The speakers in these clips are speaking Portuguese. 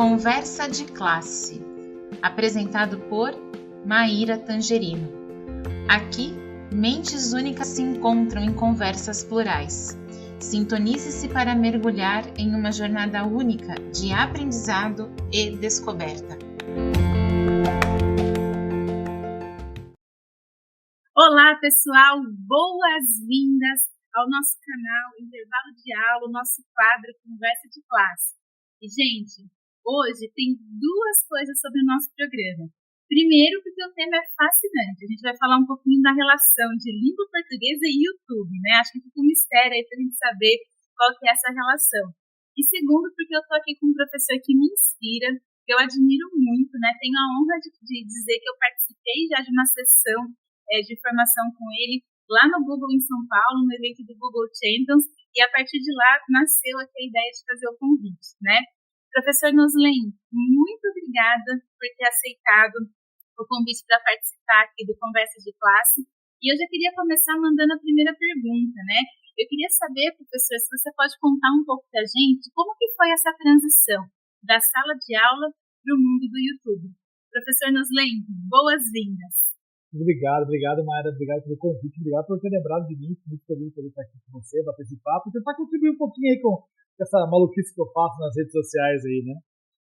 Conversa de Classe, apresentado por Maíra Tangerino. Aqui, mentes únicas se encontram em conversas plurais. Sintonize-se para mergulhar em uma jornada única de aprendizado e descoberta. Olá, pessoal! Boas-vindas ao nosso canal Intervalo de Aula, o nosso quadro Conversa de Classe. E, gente, hoje tem duas coisas sobre o nosso programa. Primeiro, porque o tema é fascinante. A gente vai falar um pouquinho da relação de língua portuguesa e YouTube, né? Acho que fica um mistério aí pra gente saber qual que é essa relação. E segundo, porque eu tô aqui com um professor que me inspira, que eu admiro muito, né? Tenho a honra de dizer que eu participei já de uma sessão de formação com ele lá no Google em São Paulo, no evento do Google Champions, e a partir de lá nasceu aqui a ideia de fazer o convite, né? Professor Noslen, muito obrigada por ter aceitado o convite para participar aqui do Conversa de Classe. E eu já queria começar mandando a primeira pergunta, né? Eu queria saber, professor, se você pode contar um pouco para a gente como que foi essa transição da sala de aula para o mundo do YouTube. Professor Noslen, boas-vindas. Obrigado, Mayra, obrigado pelo convite, obrigado por ter lembrado de mim, muito feliz por estar aqui com você, bater esse papo, e tentar contribuir um pouquinho aí com essa maluquice que eu faço nas redes sociais aí, né?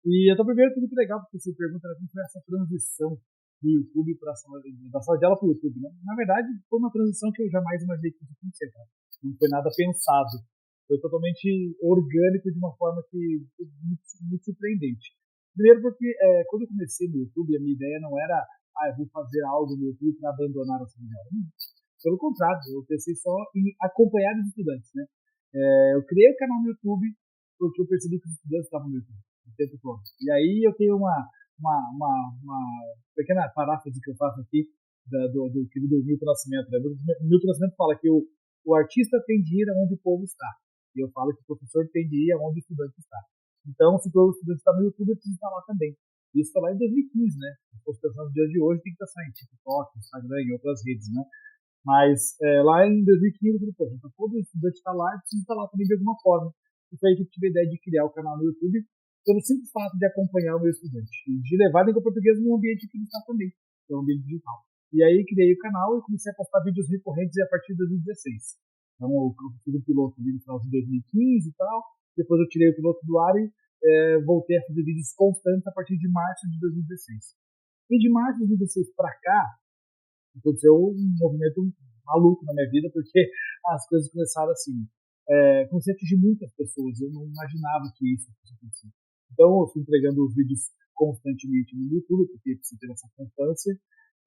E então, primeiro, muito legal, porque você pergunta como foi essa transição do YouTube para da sala de aula para o YouTube, né? Na verdade, foi uma transição que eu jamais imaginei que isso fosse, tá? Não foi nada pensado, foi totalmente orgânico de uma forma que foi muito surpreendente. Primeiro porque, quando eu comecei no YouTube, a minha ideia não era eu vou fazer algo no YouTube para abandonar a sala de aula. Pelo contrário, eu pensei só em acompanhar os estudantes, né? Eu criei o canal no YouTube porque eu percebi que os estudantes estavam no YouTube o tempo todo. E aí eu tenho uma pequena paráfrase que eu faço aqui do Milton Nascimento. Né? Milton Nascimento fala que o artista tem de ir aonde o povo está. E eu falo que o professor tem de ir aonde o estudante está. Então, se o estudante está no YouTube, eu preciso estar lá também. Isso foi lá em 2015, né? Se fosse pensar nos dias de hoje, tem que estar em TikTok, Instagram e outras redes, né? Mas lá em 2015, eu falei, pô, então todo estudante está lá, eu preciso estar lá também de alguma forma. E foi aí que eu tive a ideia de criar o canal no YouTube, pelo simples fato de acompanhar o meu estudante. E de levar a língua portuguesa num ambiente que ele está também, que é um ambiente digital. E aí criei o canal e comecei a postar vídeos recorrentes a partir de 2016. Então eu fiz o piloto ali no final de 2015 e tal, depois eu tirei o piloto do ar e voltei a fazer vídeos constantes a partir de março de 2016. E de março de 2016 para cá, aconteceu um movimento maluco na minha vida, porque as coisas começaram assim. Comecei a atingir muitas pessoas, eu não imaginava que isso fosse acontecer. Então, eu fui entregando os vídeos constantemente no YouTube, porque precisa ter essa constância.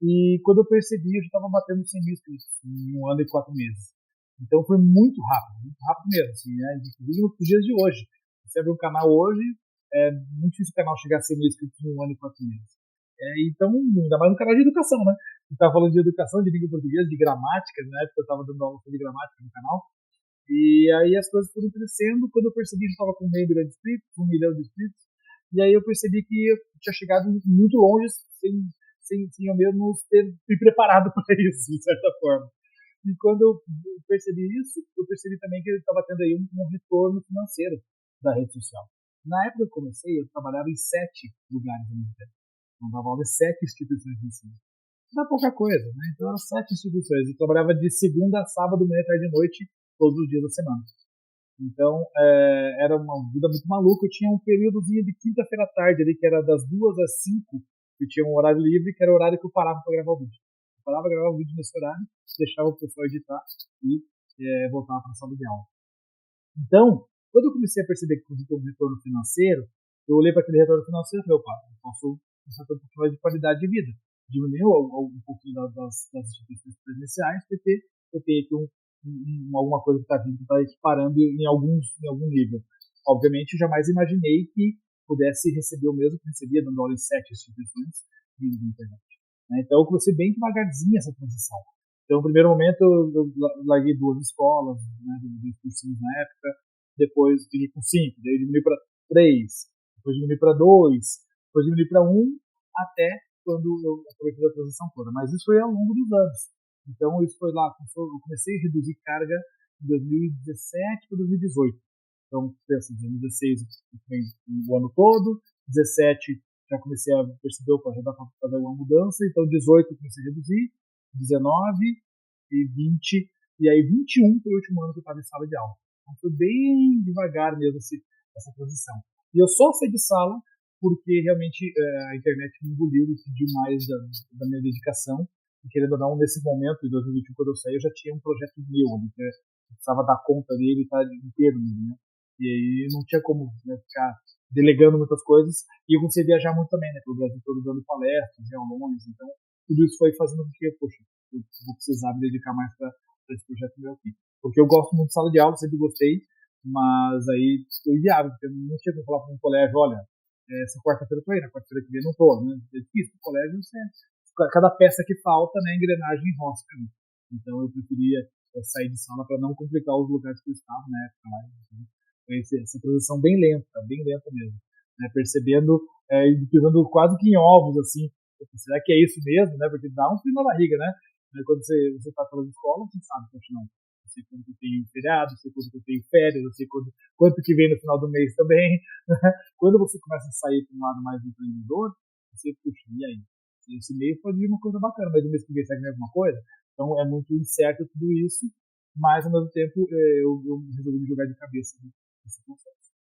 E quando eu percebi, eu já estava batendo 100 mil inscritos em 1 ano e 4 meses. Então, foi muito rápido mesmo, assim, né? Inclusive nos dias de hoje. Você abre um canal hoje, é muito difícil o canal chegar a 100 mil inscritos em 1 ano e 4 meses. Então, ainda mais no canal de educação, né? A gente estava falando de educação, de língua portuguesa, de gramática, na época eu estava dando aula de gramática no canal. E aí as coisas foram crescendo. Quando eu percebi que estava com 1 milhão de inscritos, 1 milhão de inscritos, e aí eu percebi que eu tinha chegado muito longe sem eu mesmo ter me preparado para isso, de certa forma. E quando eu percebi isso, eu percebi também que eu estava tendo aí um retorno financeiro da rede social. Na época que eu comecei, eu trabalhava em 7 lugares ao mesmo tempo. Eu dava aula em 7 instituições de ensino. Não é pouca coisa, né? Então eram 7 instituições. Eu trabalhava de segunda a sábado, manhã, tarde e noite, todos os dias da semana. Então, era uma vida muito maluca. Eu tinha um períodozinho de quinta-feira à tarde ali, que era das 2 às 5, eu tinha um horário livre, que era o horário que eu parava para gravar o vídeo. Eu parava para gravar o vídeo nesse horário, deixava o pessoal editar e voltava para a sala de aula. Então, quando eu comecei a perceber que podia ter um retorno financeiro, eu olhei para aquele retorno financeiro e falei, opa, eu posso começar a ter um pouquinho mais de qualidade de vida. Diminuiu um pouquinho das instituições presenciais, porque eu tenho aqui alguma coisa que está vindo, está equiparando em algum nível. Obviamente, eu jamais imaginei que pudesse receber o mesmo que recebia dando aula em 7 instituições vindo da internet. Então, eu comecei bem devagarzinho essa transição. Então, no primeiro momento, eu larguei 2 escolas, né, 2 cursinhos na época, depois fiquei com 5, daí diminui para 3, depois diminui para 2, depois diminui para 1, até quando eu aproveitei a transição toda. Mas isso foi ao longo dos anos. Então, isso foi lá, eu comecei a reduzir carga em 2017 para 2018. Então, pensa, em 2016 o ano todo, 17 já comecei a perceber, opa, já dá para fazer uma mudança, então 18 eu comecei a reduzir, 19 e 20, e aí 21 foi o último ano que eu estava em sala de aula. Então foi bem devagar mesmo essa transição. E eu só saí de sala porque realmente a internet me engoliu e pediu mais da minha dedicação. E querendo ou não, nesse momento, em 2021, quando eu saí, eu já tinha um projeto meu, que eu precisava dar conta dele e estar inteiro nele, né? E aí não tinha como, né, ficar delegando muitas coisas. E eu comecei a viajar muito também, né, pelo Brasil todo, dando palestras, aulões. Então, tudo isso foi fazendo com que, poxa, eu vou precisar me dedicar mais para esse projeto meu aqui. Porque eu gosto muito de sala de aula, sempre gostei, mas aí foi inviável, porque eu não tinha como falar para um colégio, olha, essa quarta-feira eu tô aí, na quarta-feira que vem eu não tô, né? É difícil, no colégio cada peça que falta, né, engrenagem enrosca. Né? Então eu preferia sair de sala para não complicar os lugares que eu estava na época lá. Então, foi essa transição bem lenta mesmo. Né? Percebendo, pisando quase que em ovos, assim, será que é isso mesmo? Né? Porque dá um frio na barriga, né? Quando você está pela escola, você sabe, poxa, não. Eu sei quanto eu tenho feriado, eu sei quanto eu tenho férias, eu sei quanto que vem no final do mês também. Quando você começa a sair para um lado mais empreendedor, você, puxa, e aí? Esse mês pode vir uma coisa bacana, mas o mês que vem sai alguma coisa. Então é muito incerto tudo isso, mas ao mesmo tempo eu resolvi me jogar de cabeça nesse processo.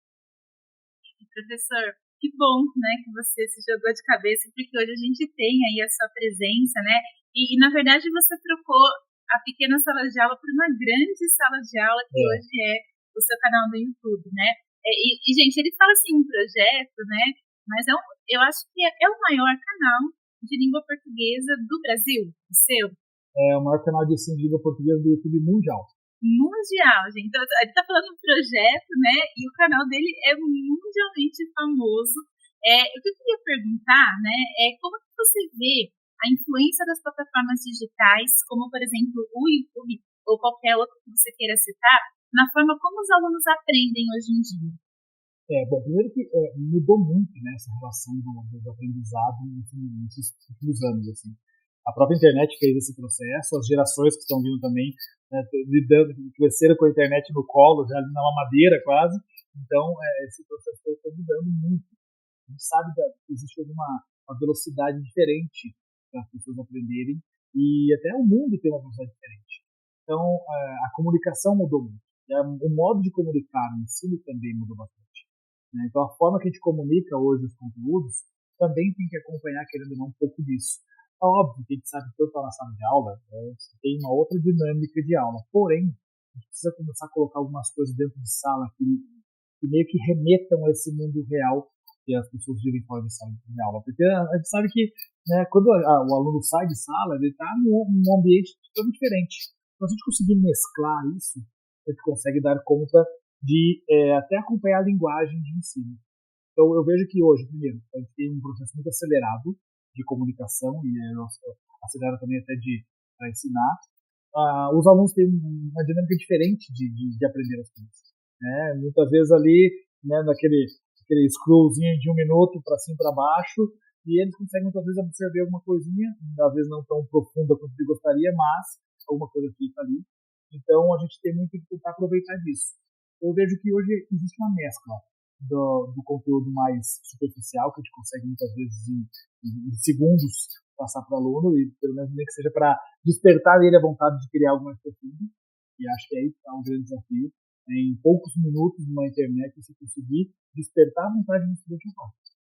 Professor, que bom, né, que você se jogou de cabeça, porque hoje a gente tem aí a sua presença, né, e na verdade você trocou a pequena sala de aula por uma grande sala de aula que hoje é o seu canal do YouTube, né, e gente, ele fala assim, um projeto, né, mas eu acho que é o maior canal de língua portuguesa do Brasil, o seu. É o maior canal de língua portuguesa do YouTube mundial. Mundial, gente. Então, ele está falando um projeto, né? E o canal dele é mundialmente famoso. O que eu queria perguntar, né? Como que você vê a influência das plataformas digitais, como, por exemplo, o YouTube ou qualquer outro que você queira citar, na forma como os alunos aprendem hoje em dia? Bom, primeiro que mudou muito, né, essa relação do aprendizado nesses últimos anos, assim. A própria internet fez esse processo, as gerações que estão vindo também, né, cresceram com a internet no colo, já na mamadeira quase, então esse processo está mudando muito. A gente sabe que existe uma velocidade diferente para as pessoas aprenderem e até o mundo tem uma velocidade diferente. Então, a comunicação mudou muito. O modo de comunicar no ensino também mudou bastante. Então, a forma que a gente comunica hoje os conteúdos também tem que acompanhar, querendo ou não, um pouco disso. É óbvio que a gente sabe que quando está na sala de aula, tem uma outra dinâmica de aula. Porém, a gente precisa começar a colocar algumas coisas dentro de sala que meio que remetam a esse mundo real que as pessoas vivem fora de sala de aula. Porque a gente sabe que, né, quando o aluno sai de sala, ele está num ambiente totalmente diferente. Então, se a gente conseguir mesclar isso, a gente consegue dar conta de até acompanhar a linguagem de ensino. Então, eu vejo que hoje, primeiro, a gente tem um processo muito acelerado de comunicação e acelera também até para ensinar. Os alunos têm uma dinâmica diferente de aprender as coisas. Né? Muitas vezes ali, né, naquele scrollzinho de 1 minuto para cima e para baixo, e eles conseguem muitas vezes absorver alguma coisinha, às vezes não tão profunda quanto ele gostaria, mas alguma coisa fica ali. Então, a gente tem muito que tentar aproveitar disso. Eu vejo que hoje existe uma mescla do conteúdo mais superficial, que a gente consegue muitas vezes em segundos passar para o aluno, e pelo menos nem que seja para despertar nele a vontade de criar algo mais profundo. E acho que aí está um grande desafio. Em poucos minutos na internet, você conseguir despertar a vontade do estudante.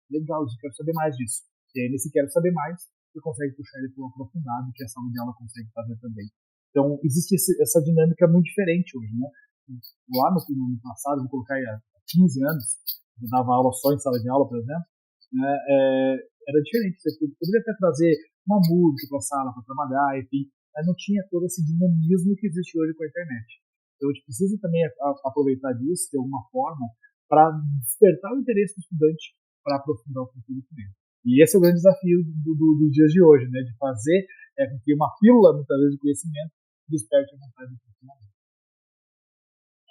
Legal, eu quero saber mais disso. E aí, nesse quero saber mais, você consegue puxar ele para um aprofundado, que a sala de aula consegue fazer também. Então, existe essa dinâmica muito diferente hoje, né? Lá no passado, vou colocar aí há 15 anos, eu dava aula só em sala de aula, por exemplo, né, era diferente. Você poderia até trazer uma música para a sala para trabalhar, enfim, mas não tinha todo esse dinamismo que existe hoje com a internet. Então, a gente precisa também aproveitar disso, de alguma forma, para despertar o interesse do estudante para aprofundar o conteúdo dele. E esse é o grande desafio dos dias de hoje, né, de fazer com que uma pílula, muitas vezes, de conhecimento desperte a vontade do funcionamento.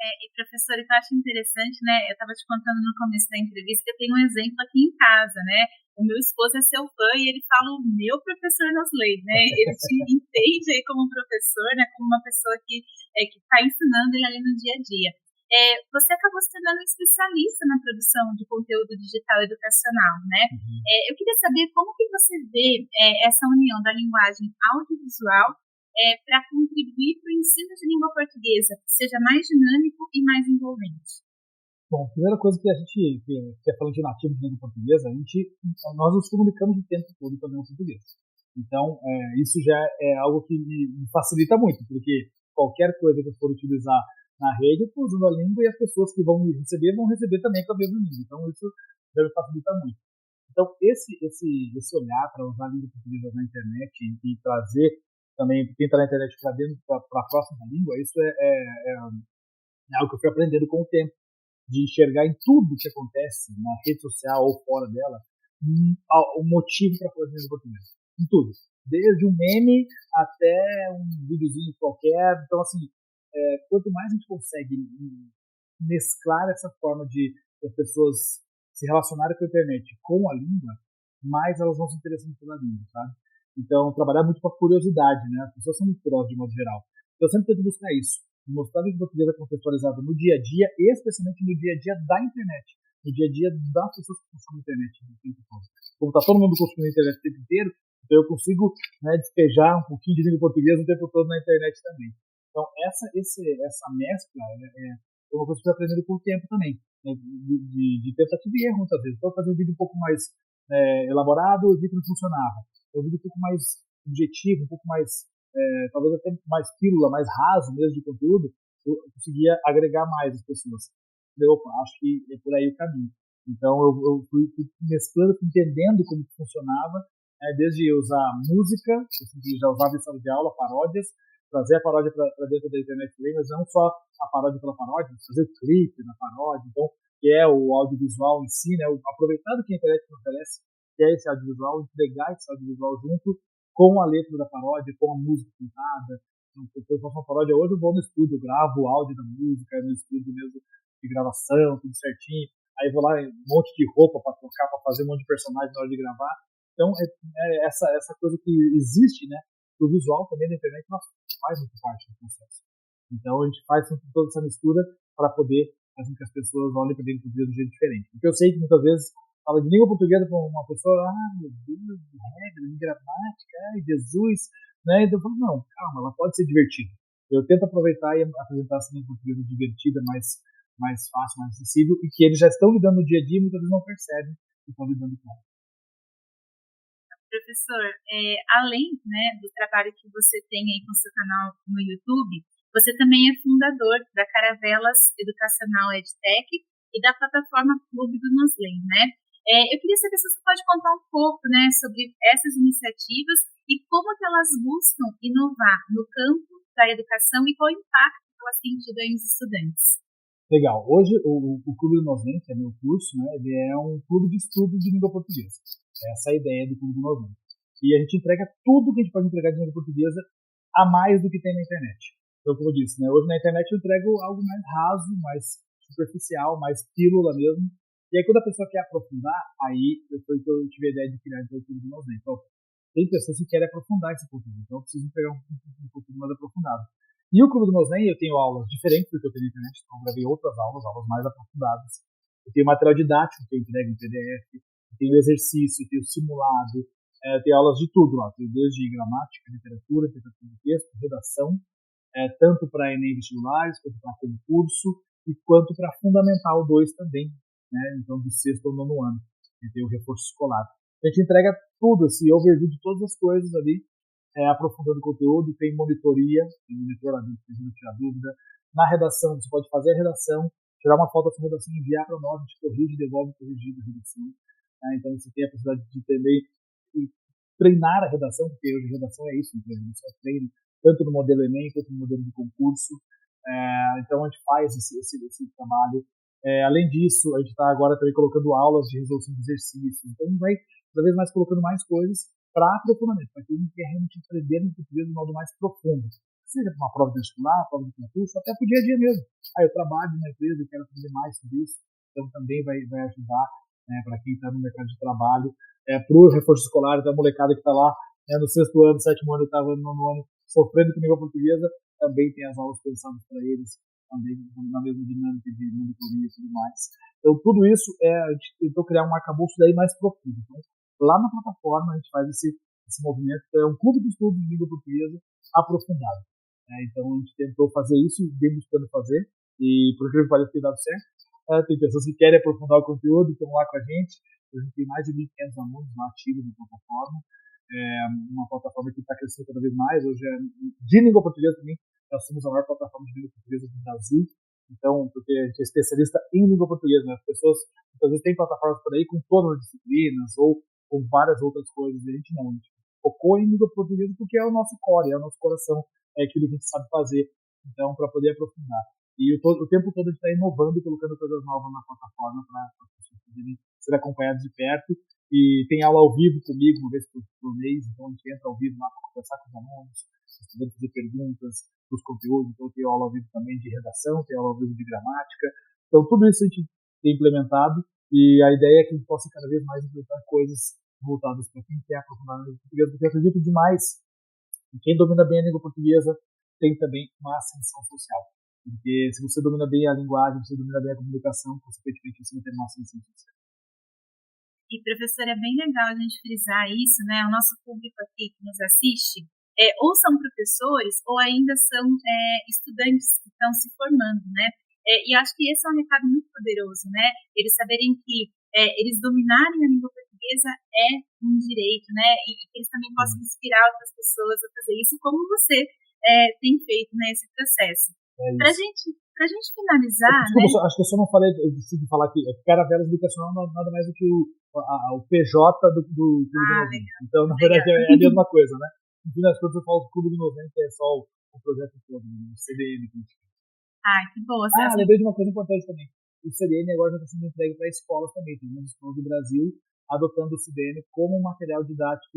E professor, eu acho interessante, né? Eu estava te contando no começo da entrevista que eu tenho um exemplo aqui em casa, né? O meu esposo é seu fã e ele fala o meu professor Nosley, né? Ele te entende aí como professor, né? Como uma pessoa que está ensinando ele ali no dia a dia. você acabou se tornando um especialista na produção de conteúdo digital educacional, né? Eu queria saber como que você vê essa união da linguagem audiovisual para contribuir para o ensino de língua portuguesa, que seja mais dinâmico e mais envolvente. Bom, a primeira coisa que a gente, que é falando de nativo de língua portuguesa, nós nos comunicamos o tempo todo também em português. Então, isso já é algo que me facilita muito, porque qualquer coisa que eu for utilizar na rede, eu estou usando a língua e as pessoas que vão receber também com a mesma língua. Então, isso já me facilita muito. Então, esse olhar para usar a língua portuguesa na internet e trazer também quem está na internet para a próxima língua, isso é algo que eu fui aprendendo com o tempo, de enxergar em tudo que acontece na rede social ou fora dela um motivo para falar de língua portuguesa. Em tudo. Desde um meme até um videozinho qualquer. Então, assim, quanto mais a gente consegue mesclar essa forma de as pessoas se relacionarem com a internet com a língua, mais elas vão se interessando pela língua, sabe? Então, trabalhar muito com a curiosidade, né? As pessoas são muito curiosas de modo geral. Então, eu sempre tento buscar isso. Mostrar a língua portuguesa contextualizada no dia a dia, e especialmente no dia a dia da internet. No dia a dia das pessoas que consomem a internet o tempo todo. Como está todo mundo consumindo a internet o tempo inteiro, então eu consigo, né, despejar um pouquinho de língua portuguesa o tempo todo na internet também. Então, essa mescla é uma coisa que eu estou aprendendo com o tempo também, né, de tentativa e erro muitas vezes. Então, fazer um vídeo um pouco mais elaborado, eu vi que não funcionava. Um vídeo um pouco mais objetivo, um pouco mais, talvez até mais pílula, mais raso mesmo de conteúdo, eu conseguia agregar mais as pessoas. Opa, acho que é por aí o caminho. Então, eu fui mesclando, entendendo como funcionava, desde usar música, eu já usava em sala de aula, paródias, trazer a paródia para dentro da internet também, mas não só a paródia pela paródia, mas fazer o clipe na paródia, então, que é o audiovisual em si, né, aproveitando que a internet nos oferece, que é esse audiovisual, entregar esse audiovisual junto com a letra da paródia, com a música cantada. Então, se eu faço uma paródia hoje, eu vou no estúdio, eu gravo o áudio da música, no estúdio mesmo de gravação, tudo certinho, aí vou lá, um monte de roupa para tocar, para fazer um monte de personagem na hora de gravar. Então, essa coisa que existe, né, o visual também da internet, faz muito parte do processo. Então, a gente faz toda essa mistura para poder fazer com que as pessoas olhem para a língua portuguesa de um jeito diferente. Porque eu sei que muitas vezes fala de língua portuguesa para uma pessoa, meu Deus, de regra, de gramática, ai, Jesus, né? Então, eu falo, não, calma, ela pode ser divertida. Eu tento aproveitar e apresentar essa língua portuguesa divertida, mais fácil, mais acessível, e que eles já estão lidando no dia a dia e muitas vezes não percebem que estão lidando com ela. Professor, além, né, do trabalho que você tem aí com o seu canal no YouTube, você também é fundador da Caravelas Educacional EdTech e da plataforma Clube do Noslen, né? Eu queria saber se você pode contar um pouco, né, sobre essas iniciativas e como que elas buscam inovar no campo da educação e qual o impacto que elas têm tido aí nos estudantes. Legal. Hoje, o Clube do Noslen, que é meu curso, né, ele é um clube de estudo de língua portuguesa. Essa é a ideia do Clube do Noslen. E a gente entrega tudo que a gente pode entregar de língua portuguesa a mais do que tem na internet. Então, como eu disse, né, hoje na internet eu entrego algo mais raso, mais superficial, mais pílula mesmo. E aí, quando a pessoa quer aprofundar, aí foi que eu tive a ideia de criar o Clube do Noslen. Então, tem pessoas que querem aprofundar esse conteúdo. Então, eu preciso entregar um conteúdo mais aprofundado. E o Clube do Noslen, eu tenho aulas diferentes do que eu tenho na internet, então eu gravei outras aulas mais aprofundadas. Eu tenho material didático que eu entrego em PDF, eu tenho exercício, eu tenho simulado, eu tenho aulas de tudo lá. Tenho desde gramática, literatura, interpretação de texto, redação, tanto para Enem vestibulares, quanto para concurso, e quanto para Fundamental 2 também, né? Então, do 6º ao 9º ano. Eu tenho o reforço escolar. A gente entrega tudo, esse overview de todas as coisas ali, aprofundando o conteúdo, tem monitoria, tem monitoramento, tem tirar dúvida. Na redação, você pode fazer a redação, tirar uma foto da sua redação e enviar para nós, a gente corrige, devolve corrigido a redação. Então, você tem a possibilidade de também treinar a redação, porque hoje a redação é isso, a redação é treino, tanto no modelo Enem quanto no modelo de concurso. Então, a gente faz esse trabalho. Além disso, a gente está agora também colocando aulas de resolução de exercícios. Então, a gente vai cada vez mais colocando mais coisas para aprofundamento, para quem quer realmente aprender no português de modo mais profundo. Seja para uma prova de vestibular, prova de concurso, até para o dia a dia mesmo. Eu trabalho numa empresa e quero aprender mais sobre isso, então também vai ajudar, né, para quem está no mercado de trabalho. Para o reforço escolar, então a molecada que está lá, né, no 6º ano, 7º ano, 8º ano, 9º ano, sofrendo com língua portuguesa, também tem as aulas pensadas para eles, também na mesma dinâmica de monitoria e tudo mais. Então, tudo isso a gente tentou criar um arcabouço daí mais profundo. Então, lá na plataforma, a gente faz esse movimento, é um clube de estudos de língua portuguesa aprofundado. Então, a gente tentou fazer isso, vem buscando fazer, e por incrível que pareça, tem dado certo. Tem pessoas que querem aprofundar o conteúdo, estão lá com a gente. A gente tem mais de 1.500 alunos lá ativos na plataforma. Uma plataforma que está crescendo cada vez mais. Hoje, de língua portuguesa também, nós somos a maior plataforma de língua portuguesa do Brasil. Então, porque a gente é especialista em língua portuguesa, né? As pessoas, muitas vezes, têm plataformas por aí com todas as disciplinas ou com várias outras coisas. A gente não. A gente focou em língua portuguesa porque é o nosso core, é o nosso coração, é aquilo que a gente sabe fazer. Então, para poder aprofundar. E o tempo todo a gente está inovando e colocando coisas novas na plataforma para as pessoas poderem ser acompanhadas de perto. E tem aula ao vivo comigo, uma vez por mês, então a gente entra ao vivo lá para conversar com os alunos, estudando, fazer perguntas dos conteúdos. Então tem aula ao vivo também de redação, tem aula ao vivo de gramática. Então tudo isso a gente tem implementado e a ideia é que a gente possa cada vez mais implementar coisas voltadas para quem quer aprofundar a língua portuguesa, porque eu acredito demais que quem domina bem a língua portuguesa tem também uma ascensão social. Porque se você domina bem a linguagem, você domina bem a comunicação, consequentemente você vai ter uma ascensão social. E, professor, é bem legal a gente frisar isso, né? O nosso público aqui que nos assiste, ou são professores ou ainda são estudantes que estão se formando, né? E acho que esse é um recado muito poderoso, né? Eles saberem que eles dominarem a língua portuguesa é um direito, né? E que eles também possam inspirar outras pessoas a fazer isso, como você tem feito nesse processo. Para gente finalizar, desculpa, acho que eu só não falei, eu decidi falar que Caravelas Educacional nada mais do que o PJ do Clube do 90. Então, na verdade, é a mesma coisa, né? No fim das contas, eu falo que o Clube do 90 é só o projeto todo, o CDN. Que boa. Lembrei de uma coisa importante também. O CDN agora já está sendo entregue para escolas também. Tem muitas escolas do Brasil adotando o CDN como um material didático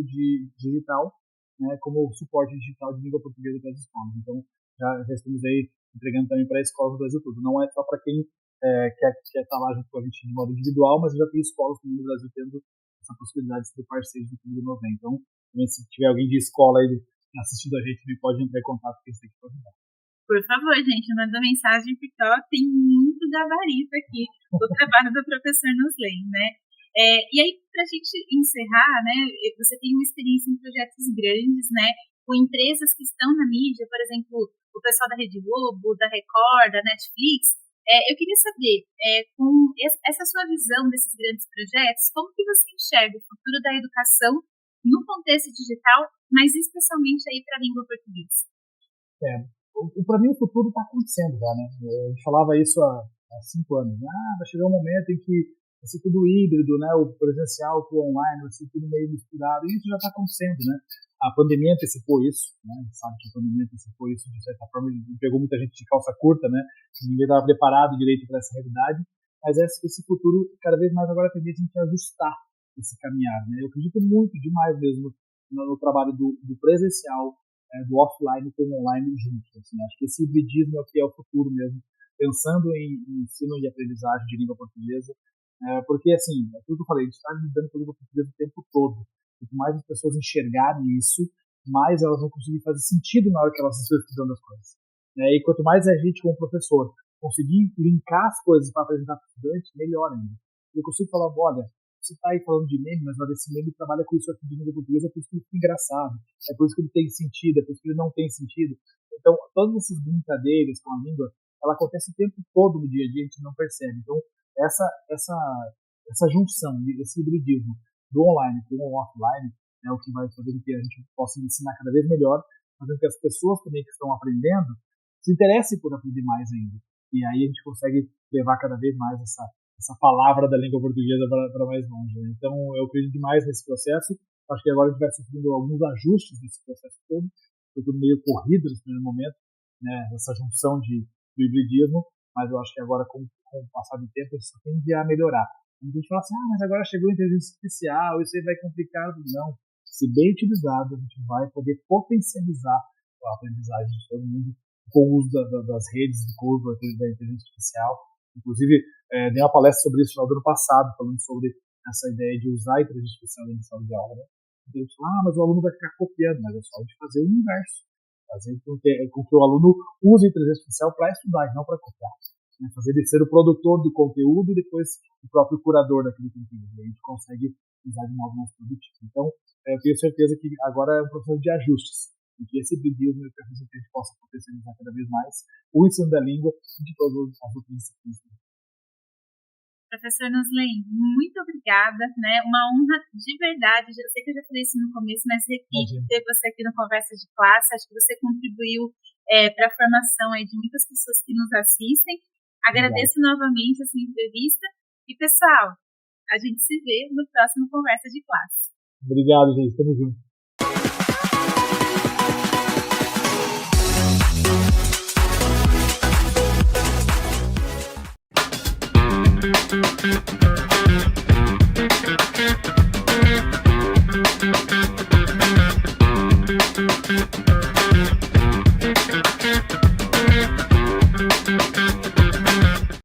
digital, né, como suporte digital de língua portuguesa para as escolas. Então, já estamos aí entregando também para escolas do Brasil todo. Não é só para quem quer estar lá junto com a gente de modo individual, mas já tem escolas também no Brasil tendo essa possibilidade de ser parceiro do Clube do 90. Então, também, se tiver alguém de escola aí assistindo a gente, pode entrar em contato com esse aqui para ajudar. Por favor, gente, manda mensagem, porque tem muito gabarito aqui do trabalho do professor Nuslen, né? E aí, para a gente encerrar, né, você tem uma experiência em projetos grandes, né, com empresas que estão na mídia, por exemplo, o pessoal da Rede Globo, da Record, da Netflix. Eu queria saber, com essa sua visão desses grandes projetos, como que você enxerga o futuro da educação no contexto digital, mas especialmente aí para a língua portuguesa? Para mim, o futuro está acontecendo já, né? A gente falava isso há 5 anos. Vai chegar um momento em que vai ser tudo híbrido, né? O presencial com o online, vai ser tudo meio misturado. E isso já está acontecendo, né? A pandemia antecipou isso, né? A gente sabe que a pandemia antecipou isso, de certa forma, pegou muita gente de calça curta, né? Ninguém estava preparado direito para essa realidade. Mas esse futuro, cada vez mais agora, tem a gente ajustar esse caminhar, né? Eu acredito muito demais mesmo no trabalho do presencial, do offline com o online juntos. Assim, acho que esse hibridismo é o que é o futuro mesmo, pensando em ensino e aprendizagem de língua portuguesa, porque, assim, é tudo que eu falei, a gente está lidando com a língua portuguesa o tempo todo. Quanto mais as pessoas enxergarem isso, mais elas vão conseguir fazer sentido na hora que elas estão estudando as coisas. E quanto mais a gente, como professor, conseguir linkar as coisas para apresentar para o estudante, melhor ainda. Eu consigo falar, olha, você está aí falando de meme, mas esse meme trabalha com isso aqui de língua portuguesa, é por isso que ele fica engraçado, é por isso que ele tem sentido, é por isso que ele não tem sentido. Então, todas essas brincadeiras com a língua, ela acontece o tempo todo no dia a dia, a gente não percebe. Então, essa junção, esse hibridismo do online com o offline é o que vai fazer com que a gente possa ensinar cada vez melhor, fazendo com que as pessoas também que estão aprendendo se interessem por aprender mais ainda. E aí a gente consegue levar cada vez mais essa palavra da língua portuguesa para mais longe. Então, eu acredito demais nesse processo. Acho que agora a gente vai sofrendo alguns ajustes nesse processo todo. Foi tudo meio corrido nesse primeiro momento, né? Essa junção do hibridismo, mas eu acho que agora, com o passar do tempo, isso tende a melhorar. A gente fala assim, mas agora chegou a inteligência artificial, isso aí vai complicar. Não. Se bem utilizado, a gente vai poder potencializar a aprendizagem de todo mundo com o uso das redes, com o uso da inteligência artificial. Inclusive, dei uma palestra sobre isso no ano passado, falando sobre essa ideia de usar a inteligência artificial na sala de aula. Né? Então, mas o aluno vai ficar copiando, mas é só de fazer o inverso. fazer com que o aluno use a inteligência artificial para estudar e não para copiar. Né? Fazer ele ser o produtor do conteúdo e depois o próprio curador daquele conteúdo. E a gente consegue usar de modo mais produtivo. Então, eu tenho certeza que agora é um processo de ajustes, e que esse BDIS vai fazer com que a gente possa potencializar cada vez mais o ensino da língua e de todas as outras disciplinas. Professor Nuslen, muito obrigada, né? Uma honra de verdade. Eu sei que eu já falei isso no começo, mas repito, ter você aqui no Conversa de Classe. Acho que você contribuiu para a formação aí de muitas pessoas que nos assistem. Agradeço novamente essa entrevista. E, pessoal, a gente se vê no próximo Conversa de Classe. Obrigado, gente. Tamo junto.